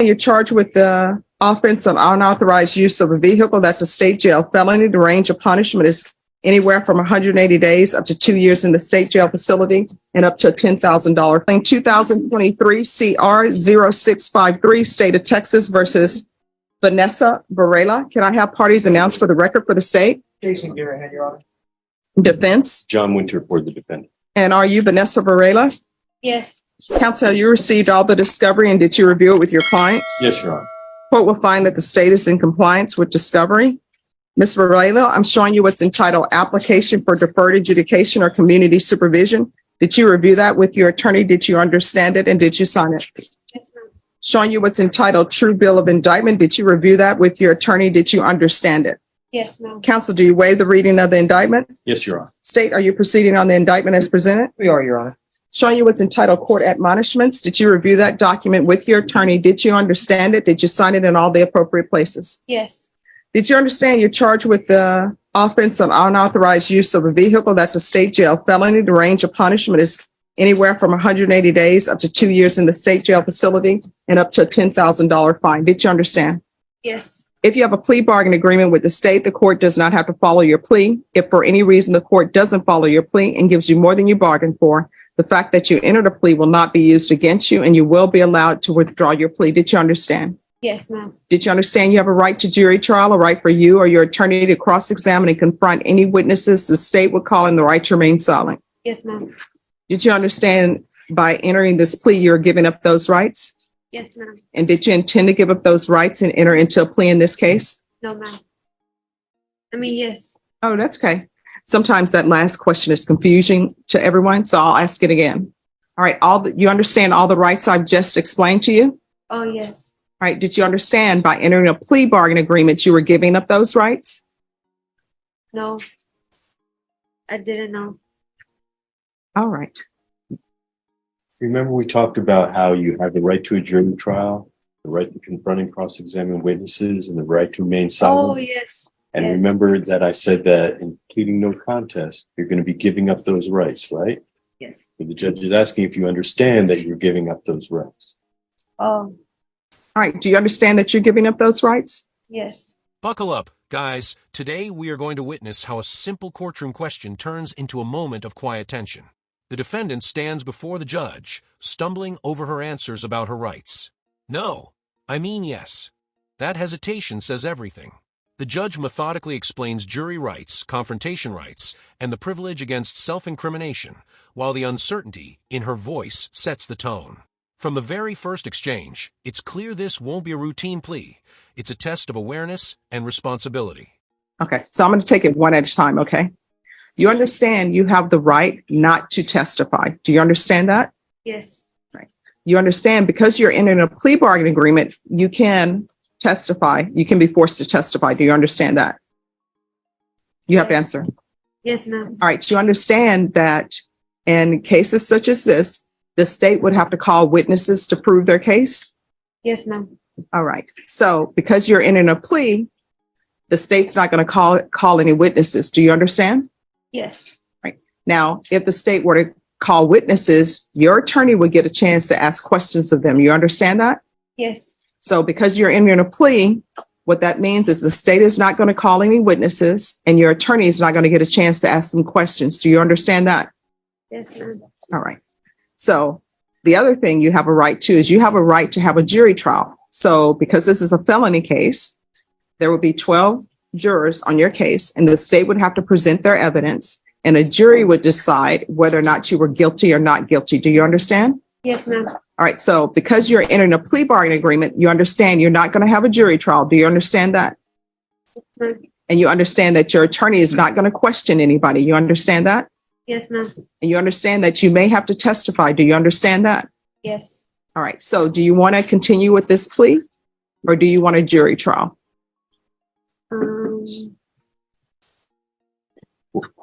You're charged with the offense of unauthorized use of a vehicle. That's a state jail felony. The range of punishment is anywhere from 180 days up to 2 years in the state jail facility and up to a $10,000 fine. 2023 CR 0653, State of Texas versus Vanessa Varela. Can I have parties announced for the record for the state? Jason Garrett, Your Honor. Defense. John Winter for the defendant. And are you Vanessa Varela? Yes. Counsel, you received all the discovery and did you review it with your client? Yes, Your Honor. Court will find that the state is in compliance with discovery. Ms. Varela, I'm showing you what's entitled Application for Deferred Adjudication or Community Supervision. Did you review that with your attorney? Did you understand it and did you sign it? Yes, ma'am. Showing you what's entitled True Bill of Indictment. Did you review that with your attorney? Did you understand it? Yes, ma'am. Counsel, do you waive the reading of the indictment? Yes, Your Honor. State, are you proceeding on the indictment as presented? We are, Your Honor. Showing you what's entitled Court Admonishments. Did you review that document with your attorney? Did you understand it? Did you sign it in all the appropriate places? Yes. Did you understand you're charged with the offense of unauthorized use of a vehicle? That's a state jail felony. The range of punishment is anywhere from 180 days up to 2 years in the state jail facility and up to a $10,000 fine. Did you understand? Yes. If you have a plea bargain agreement with the state, the court does not have to follow your plea. If for any reason the court doesn't follow your plea and gives you more than you bargained for, the fact that you entered a plea will not be used against you and you will be allowed to withdraw your plea. Did you understand? Yes, ma'am. Did you understand you have a right to jury trial, a right for you or your attorney to cross-examine and confront any witnesses the state would call in the right to remain silent? Yes, ma'am. Did you understand by entering this plea, you're giving up those rights? Yes, ma'am. And did you intend to give up those rights and enter into a plea in this case? No, ma'am. Yes. Oh, that's okay. Sometimes that last question is confusing to everyone, so I'll ask it again. All right, you understand all the rights I've just explained to you? Oh, yes. All right, did you understand by entering a plea bargain agreement, you were giving up those rights? No. I didn't know. All right. Remember we talked about how you have the right to a jury trial, the right to confront and cross-examine witnesses, and the right to remain silent? Oh, yes. And yes. remember that I said that in pleading no contest, you're going to be giving up those rights, right? Yes. So the judge is asking if you understand that you're giving up those rights. Oh. All right, do you understand that you're giving up those rights? Yes. Buckle up, guys. Today we are going to witness how a simple courtroom question turns into a moment of quiet tension. The defendant stands before the judge, stumbling over her answers about her rights. No, I mean yes. That hesitation says everything. The judge methodically explains jury rights, confrontation rights, and the privilege against self-incrimination, while the uncertainty in her voice sets the tone. From the very first exchange, it's clear this won't be a routine plea. It's a test of awareness and responsibility. Okay, so I'm going to take it one at a time, okay? You understand you have the right not to testify. Do you understand that? Yes. Right. You understand because you're in a plea bargain agreement, you can testify. You can be forced to testify. Do you understand that? You have to answer. Yes, ma'am. All right. You understand that in cases such as this, the state would have to call witnesses to prove their case? Yes, ma'am. All right. So because you're in a plea, the state's not going to call any witnesses. Do you understand? Yes. Right. Now, if the state were to call witnesses, your attorney would get a chance to ask questions of them. You understand that? Yes. So because you're in a plea, what that means is the state is not going to call any witnesses and your attorney is not going to get a chance to ask them questions. Do you understand that? Yes, ma'am. All right. So the other thing you have a right to is you have a right to have a jury trial. So because this is a felony case, there will be 12 jurors on your case and the state would have to present their evidence and a jury would decide whether or not you were guilty or not guilty. Do you understand? Yes, ma'am. All right. So because you're in a plea bargain agreement, you understand you're not going to have a jury trial. Do you understand that? Yes, ma'am. And you understand that your attorney is not going to question anybody. You understand that? Yes, ma'am. And you understand that you may have to testify. Do you understand that? Yes. All right. So do you want to continue with this plea or do you want a jury trial?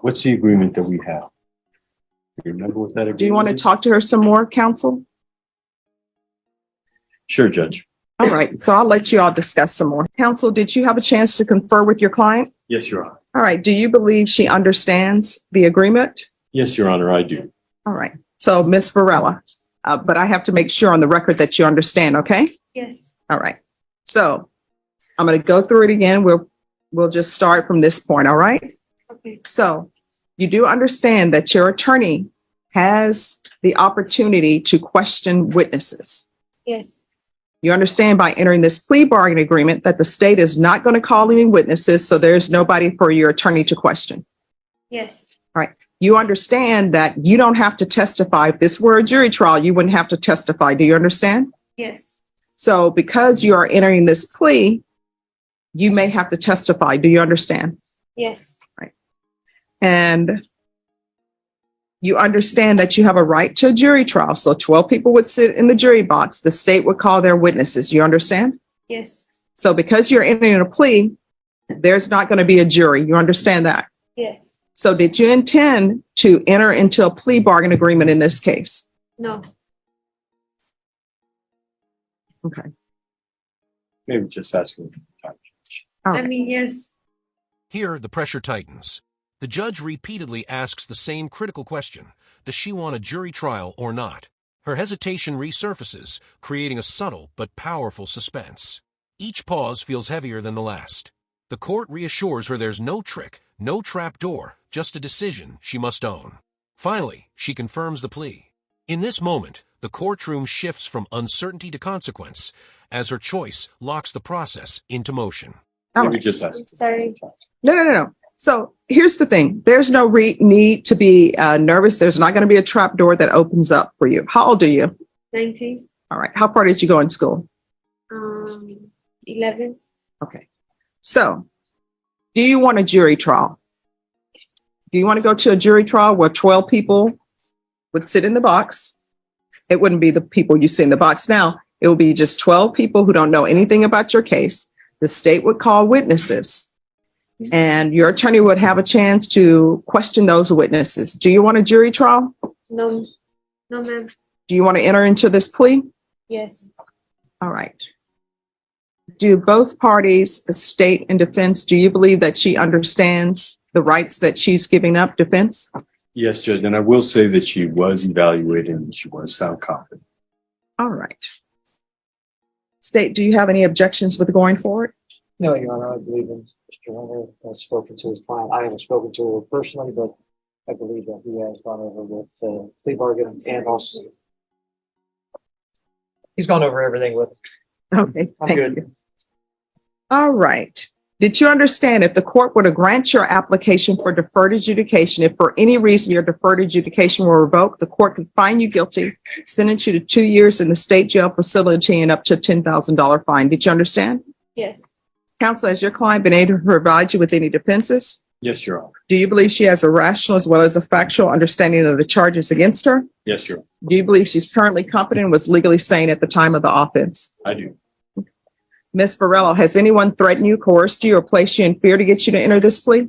What's the agreement that we have? Do you remember what that agreement Do you want to is? talk to her some more, counsel? Sure, Judge. All right. So I'll let you all discuss some more. Counsel, did you have a chance to confer with your client? Yes, Your Honor. All right. Do you believe she understands the agreement? Yes, Your Honor, I do. All right. So Ms. Varela, but I have to make sure on the record that you understand, okay? Yes. All right. So I'm going to go through it again. We'll just start from this point. All right. Okay. So you do understand that your attorney has the opportunity to question witnesses. Yes. You understand by entering this plea bargain agreement that the state is not going to call any witnesses, so there's nobody for your attorney to question. Yes. All right. You understand that you don't have to testify. If this were a jury trial, you wouldn't have to testify. Do you understand? Yes. So because you are entering this plea, you may have to testify. Do you understand? Yes. And you understand that you have a right to a jury trial. So 12 people would sit in the jury box. The state would call their witnesses. You understand? Yes. So because you're entering a plea, there's not going to be a jury. You understand that? Yes. So did you intend to enter into a plea bargain agreement in this case? No. Okay. Maybe just asking. All I right. mean, yes. Here, the pressure tightens. The judge repeatedly asks the same critical question: does she want a jury trial or not? Her hesitation resurfaces, creating a subtle but powerful suspense. Each pause feels heavier than the last. The court reassures her there's no trick, no trap door, just a decision she must own. Finally, she confirms the plea. In this moment, the courtroom shifts from uncertainty to consequence as her choice locks the process into motion. All Maybe right. just I'm ask. sorry. No. So here's the thing. There's no need to be nervous. There's not going to be a trap door that opens up for you. How old are you? 19. All right. How far did you go in school? 11. Okay. So do you want a jury trial? Do you want to go to a jury trial where 12 people would sit in the box? It wouldn't be the people you see in the box now. It will be just 12 people who don't know anything about your case. The state would call witnesses, and your attorney would have a chance to question those witnesses. Do you want a jury trial? No. No, ma'am. Do you want to enter into this plea? Yes. All right. Do both parties, the state and defense, do you believe that she understands the rights that she's giving up, defense? Yes, Judge. And I will say that she was evaluated and she was found competent. All right. State, do you have any objections with going forward? No, Your Honor, I believe in Mr. Hunter has spoken to his client. I haven't spoken to her personally, but I believe that he has gone over with the plea bargain and also he's gone over everything with. Okay, I'm thank good. you. All right. Did you understand if the court were to grant your application for deferred adjudication, if for any reason your deferred adjudication were revoked, the court could find you guilty, sentence you to 2 years in the state jail facility and up to a $10,000 fine? Did you understand? Yes. Counsel, has your client been able to provide you with any defenses? Yes, Your Honor. Do you believe she has a rational as well as a factual understanding of the charges against her? Yes, Your Honor. Do you believe she's currently competent and was legally sane at the time of the offense? I do. Ms. Varela, has anyone threatened you, coerced you, or placed you in fear to get you to enter this plea?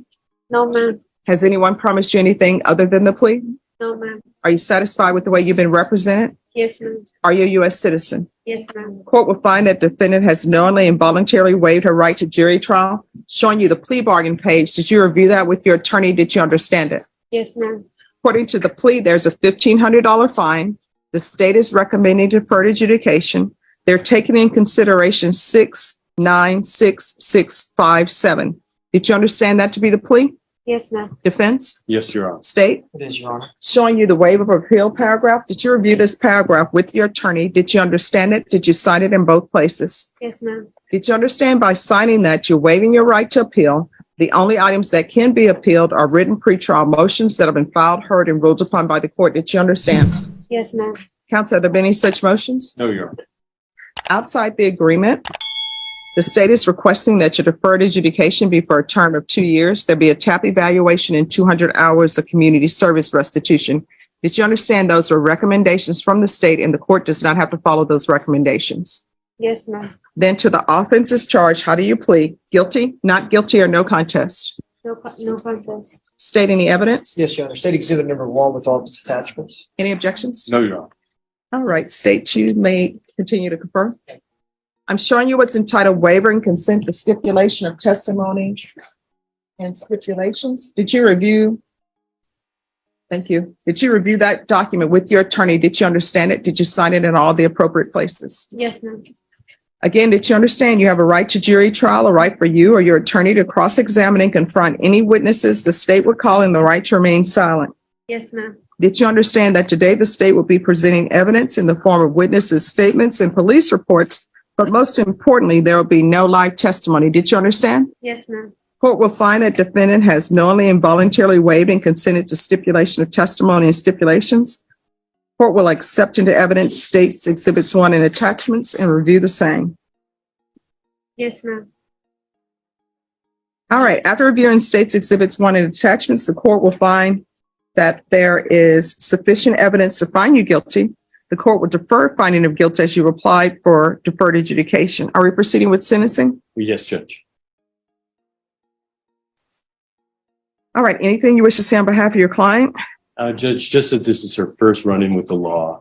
No, ma'am. Has anyone promised you anything other than the plea? No, ma'am. Are you satisfied with the way you've been represented? Yes, ma'am. Are you a U.S. citizen? Yes, ma'am. Court will find that defendant has knowingly and voluntarily waived her right to jury trial. Showing you the plea bargain page. Did you review that with your attorney? Did you understand it? Yes, ma'am. According to the plea, there's a $1,500 fine. The state is recommending deferred adjudication. They're taking in consideration 696,657. Did you understand that to be the plea? Yes, ma'am. Defense? Yes, Your Honor. State? It is, Your Honor. Showing you the waiver of appeal paragraph. Did you review this paragraph with your attorney? Did you understand it? Did you sign it in both places? Yes, ma'am. Did you understand by signing that you're waiving your right to appeal? The only items that can be appealed are written pretrial motions that have been filed, heard, and ruled upon by the court. Did you understand? Yes, ma'am. Counsel, have there been any such motions? No, Your Honor. Outside the agreement, the state is requesting that your deferred adjudication be for a term of 2 years. There be a TAP evaluation and 200 hours of community service restitution. Did you understand those are recommendations from the state and the court does not have to follow those recommendations? Yes, ma'am. Then to the offenses charged, how do you plead? Guilty, not guilty, or no contest? No contest. State any evidence? Yes, Your Honor. State Exhibit number 1 with all its attachments. Any objections? No, Your Honor. All right, state, you may continue to confirm. I'm showing you what's entitled waiver and consent to stipulation of testimony and stipulations. Did you review? Thank you. Did you review that document with your attorney? Did you understand it? Did you sign it in all the appropriate places? Yes, ma'am. Again, did you understand you have a right to jury trial, a right for you or your attorney to cross-examine and confront any witnesses the state would call, and the right to remain silent? Yes, ma'am. Did you understand that today the state will be presenting evidence in the form of witnesses' statements and police reports, but most importantly, there will be no live testimony? Did you understand? Yes, ma'am. Court will find that defendant has knowingly and voluntarily waived and consented to stipulation of testimony and stipulations. Court will accept into evidence states exhibits 1 and attachments and review the same. Yes, ma'am. All right. After reviewing states exhibits 1 and attachments, the court will find that there is sufficient evidence to find you guilty. The court will defer finding of guilt as you applied for deferred adjudication. Are we proceeding with sentencing? Yes, Judge. All right. Anything you wish to say on behalf of your client? Judge, just that this is her first run-in with the law.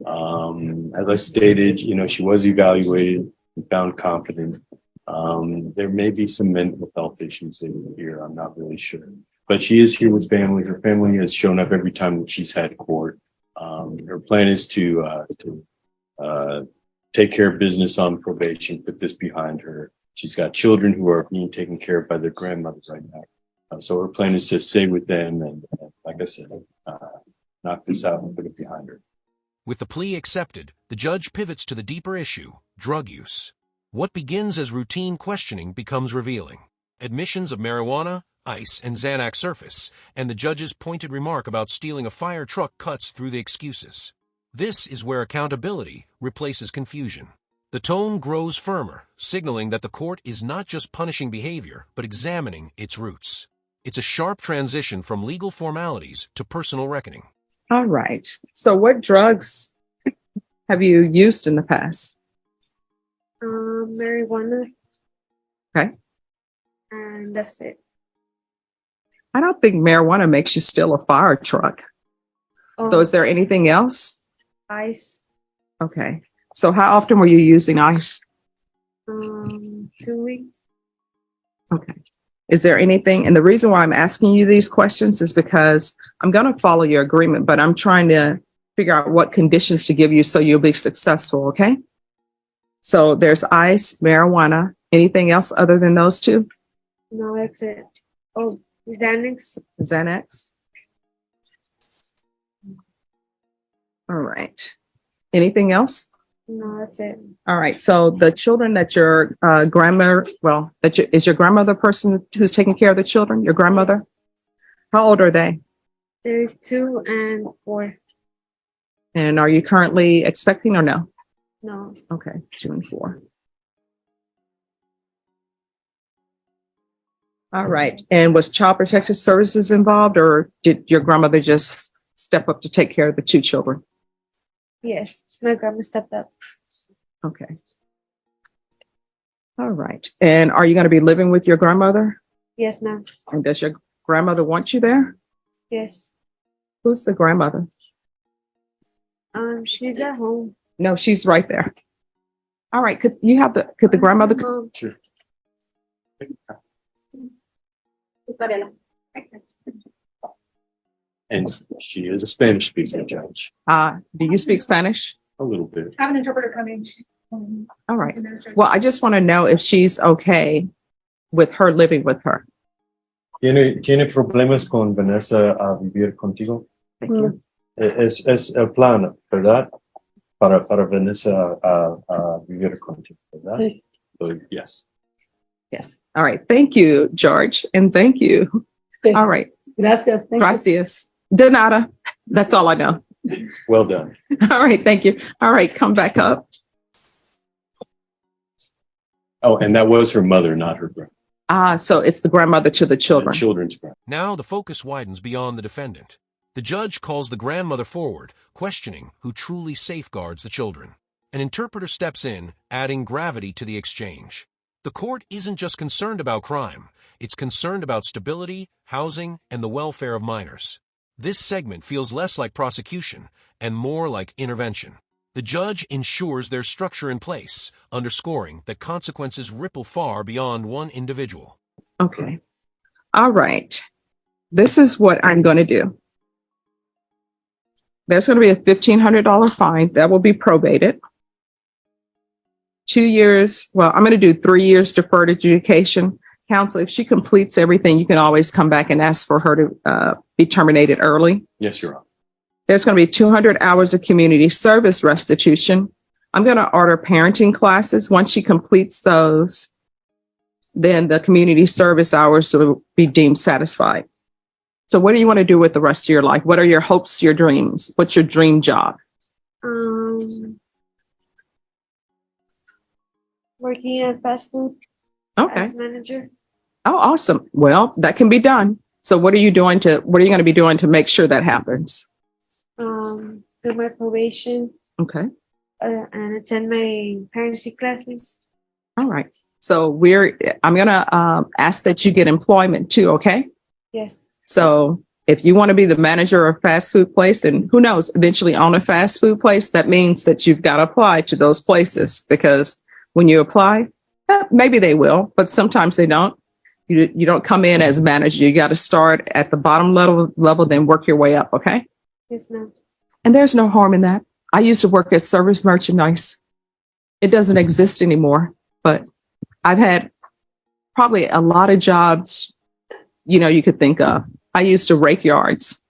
As I stated, she was evaluated and found competent. There may be some mental health issues in here. I'm not really sure, but she is here with family. Her family has shown up every time that she's had court. Her plan is to take care of business on probation, put this behind her. She's got children who are being taken care of by their grandmother right now. So her plan is to stay with them and like I said, knock this out and put it behind her. With the plea accepted, the judge pivots to the deeper issue, drug use. What begins as routine questioning becomes revealing. Admissions of marijuana, ice, and Xanax surface, and the judge's pointed remark about stealing a fire truck cuts through the excuses. This is where accountability replaces confusion. The tone grows firmer, signaling that the court is not just punishing behavior, but examining its roots. It's a sharp transition from legal formalities to personal reckoning. All right. So what drugs have you used in the past? Marijuana. Okay. And that's it. I don't think marijuana makes you steal a fire truck. So is there anything else? Ice. Okay. So how often were you using ice? 2 weeks. Okay. Is there anything, and the reason why I'm asking you these questions is because I'm going to follow your agreement, but I'm trying to figure out what conditions to give you so you'll be successful, okay? So there's ice, marijuana, anything else other than those two? No, that's it. Oh, Xanax. Xanax? All right. Anything else? No, that's it. All right. So the children that your grandmother, is your grandmother the person who's taking care of the children? Your grandmother? How old are they? There's 2 and 4. And are you currently expecting or no? No. Okay, 2 and 4. All right. And was Child Protective Services involved, or did your grandmother just step up to take care of the 2 children? Yes, my grandma stepped up. Okay. All right. And are you going to be living with your grandmother? Yes, ma'am. And does your grandmother want you there? Yes. Who's the grandmother? She's at home. No, she's right there. All right. Could the grandmother? Mom. Sure. And she is a Spanish speaking judge. Do you speak Spanish? A little bit. Have an interpreter come in. All right. Well, I just want to know if she's okay with her living with her. ¿Tiene problemas con Vanessa a vivir contigo? Thank you. Es el plan, ¿verdad? Para Vanessa a vivir contigo, ¿verdad? Sí. So, yes. Yes. All right. Thank you, George. And thank you. Okay. All right. Gracias. Thank you. Gracias. De nada. That's all I know. Well done. All right. Thank you. All right. Come back up. Oh, and that was her mother, not her brother. So it's the grandmother to the children. The children's grandmother. Now the focus widens beyond the defendant. The judge calls the grandmother forward, questioning who truly safeguards the children. An interpreter steps in, adding gravity to the exchange. The court isn't just concerned about crime, it's concerned about stability, housing, and the welfare of minors. This segment feels less like prosecution and more like intervention. The judge ensures there's structure in place, underscoring that consequences ripple far beyond one individual. Okay. All right. This is what I'm going to do. There's going to be a $1,500 fine that will be probated. 2 years. Well, I'm going to do 3 years deferred adjudication. Counsel, if she completes everything, you can always come back and ask for her to be terminated early. Yes, Your Honor. There's going to be 200 hours of community service restitution. I'm going to order parenting classes. Once she completes those, then the community service hours will be deemed satisfied. So what do you want to do with the rest of your life? What are your hopes, your dreams? What's your dream job? Working at fast food Okay. as manager. Oh, awesome. Well, that can be done. So what are you going to be doing to make sure that happens? Do my probation Okay. and attend my parenting classes. All right. So I'm going to ask that you get employment too. Okay. Yes. So if you want to be the manager of a fast food place, and who knows, eventually own a fast food place, that means that you've got to apply to those places, because when you apply, maybe they will, but sometimes they don't. You don't come in as manager. You got to start at the bottom level, then work your way up. Okay. Yes, ma'am. And there's no harm in that. I used to work at service merchandise. It doesn't exist anymore, but I've had probably a lot of jobs, you could think of. I used to rake yards.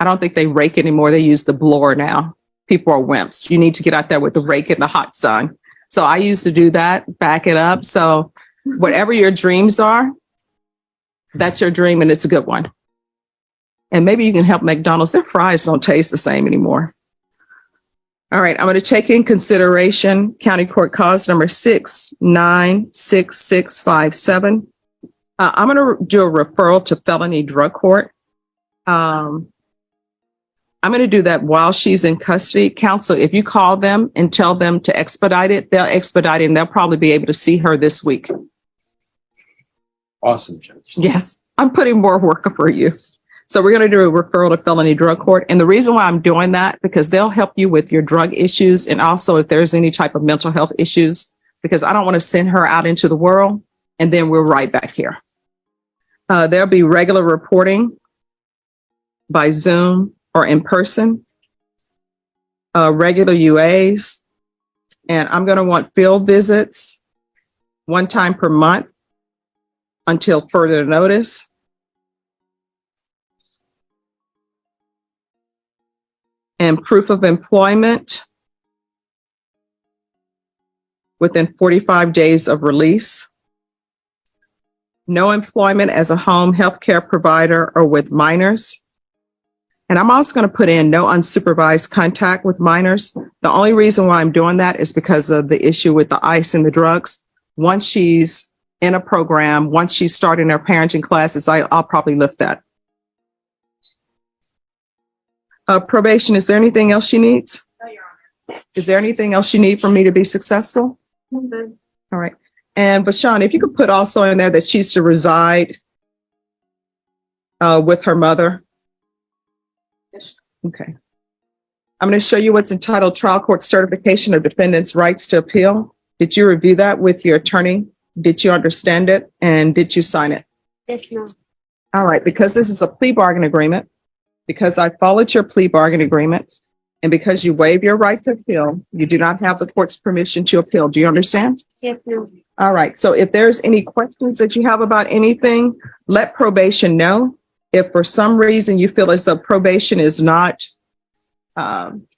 I don't think they rake anymore. They use the blower now. People are wimps. You need to get out there with the rake in the hot sun. So I used to do that, back it up. So whatever your dreams are, that's your dream, and it's a good one. And maybe you can help McDonald's. Their fries don't taste the same anymore. All right, I'm going to take in consideration County Court Cause number 696657. I'm going to do a referral to felony drug court. I'm going to do that while she's in custody. Counsel, if you call them and tell them to expedite it, they'll expedite it, and they'll probably be able to see her this week. Awesome, Judge. Yes, I'm putting more work for you. So we're going to do a referral to felony drug court. And the reason why I'm doing that, because they'll help you with your drug issues, and also if there's any type of mental health issues, because I don't want to send her out into the world and then we're right back here. There'll be regular reporting by Zoom or in person, regular UAs, and I'm going to want field visits 1 time per month until further notice. And proof of employment within 45 days of release. No employment as a home healthcare provider or with minors. And I'm also going to put in no unsupervised contact with minors. The only reason why I'm doing that is because of the issue with the ice and the drugs. Once she's in a program, once she's starting her parenting classes, I'll probably lift that. Probation, is there anything else she needs? No, Your Honor. Is there anything else you need for me to be successful? Mm-hmm. All right. And Bashan, if you could put also in there that she's to reside with her mother. Okay. I'm going to show you what's entitled Trial Court Certification of Defendant's Rights to Appeal. Did you review that with your attorney? Did you understand it? And did you sign it? Yes, ma'am. All right. Because this is a plea bargain agreement, because I followed your plea bargain agreement, and because you waive your right to appeal, you do not have the court's permission to appeal. Do you understand? Yes, ma'am. All right. So if there's any questions that you have about anything, let probation know. If for some reason you feel as though probation is not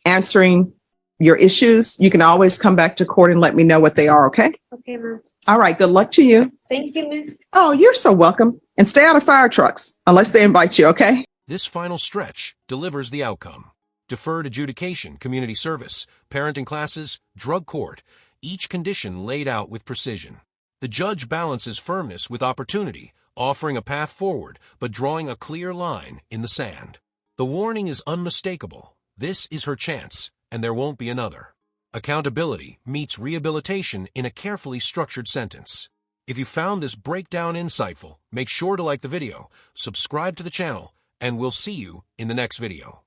answering your issues, you can always come back to court and let me know what they are. Okay. Okay, ma'am. All right. Good luck to you. Thank you, miss. Oh, you're so welcome. And stay out of fire trucks unless they invite you. Okay. This final stretch delivers the outcome. Deferred adjudication, community service, parenting classes, drug court, each condition laid out with precision. The judge balances firmness with opportunity, offering a path forward, but drawing a clear line in the sand. The warning is unmistakable. This is her chance, and there won't be another. Accountability meets rehabilitation in a carefully structured sentence. If you found this breakdown insightful, make sure to like the video, subscribe to the channel, and we'll see you in the next video.